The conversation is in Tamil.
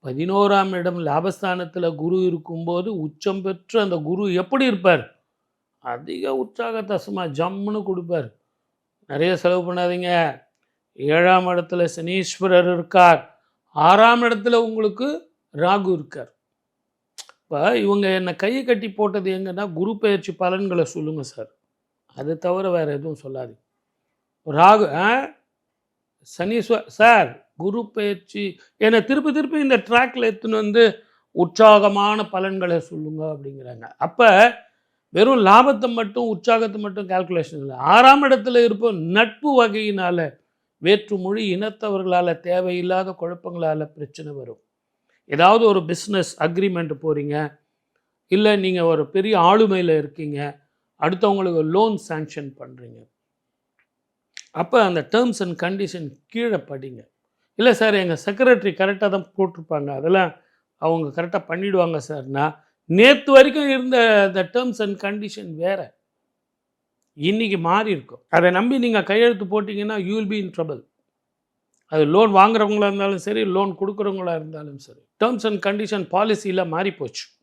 11ஆம் இடம் லாபஸ்தானத்தில் குரு இருக்கும்போது உச்சம் பெற்று அந்த குரு எப்படி இருப்பார்? அதிக உற்சாகத்தை சும்மா ஜம்முன்னு கொடுப்பார். நிறைய செலவு பண்ணாதீங்க. 7ஆம் இடத்துல சனீஸ்வரர் இருக்கார். 6ஆம் இடத்துல உங்களுக்கு ராகு இருக்கார். இப்போ இவங்க என்னை கையை கட்டி போட்டது எங்கன்னா குரு பயிற்சி பலன்களை சொல்லுங்கள் சார். அது தவிர வேறு எதுவும் சொல்லாது. ராகு சார் குரு பயிற்சி என்னை திருப்பி திருப்பி இந்த ட்ராக்கில் எடுத்துன்னு வந்து உற்சாகமான பலன்களை சொல்லுங்க அப்படிங்கிறாங்க. அப்போ வெறும் லாபத்தை மட்டும் உற்சாகத்தை மட்டும் கால்குலேஷன் இல்லை. 6ஆம் இடத்துல இருப்போம் நட்பு வகையினால் வேற்று மொழி இனத்தவர்களால் தேவையில்லாத குழப்பங்களால் பிரச்சனை வரும். ஏதாவது ஒரு பிஸ்னஸ் அக்ரிமெண்ட் போகிறீங்க, இல்லை நீங்கள் ஒரு பெரிய ஆளுமையில் இருக்கீங்க, அடுத்தவங்களுக்கு லோன் சாங்ஷன் பண்ணுறீங்க. அப்போ அந்த டேர்ம்ஸ் அண்ட் கண்டிஷன் கீழே படிங்க. இல்லை சார் எங்கள் செக்ரட்டரி கரெக்டாக தான் போட்டிருப்பாங்க, அதெல்லாம் அவங்க கரெக்டாக பண்ணிவிடுவாங்க சார்னா, நேற்று வரைக்கும் இருந்த அந்த டேர்ம்ஸ் அண்ட் கண்டிஷன் வேறு, இன்றைக்கி மாறி இருக்கும். அதை நம்பி நீங்கள் கையெழுத்து போட்டிங்கன்னா you will be in trouble. அது லோன் வாங்குறவங்களா இருந்தாலும் சரி, லோன் கொடுக்குறவங்களா இருந்தாலும் சரி, டேர்ம்ஸ் அண்ட் கண்டிஷன் பாலிசியில் மாறி போச்சு.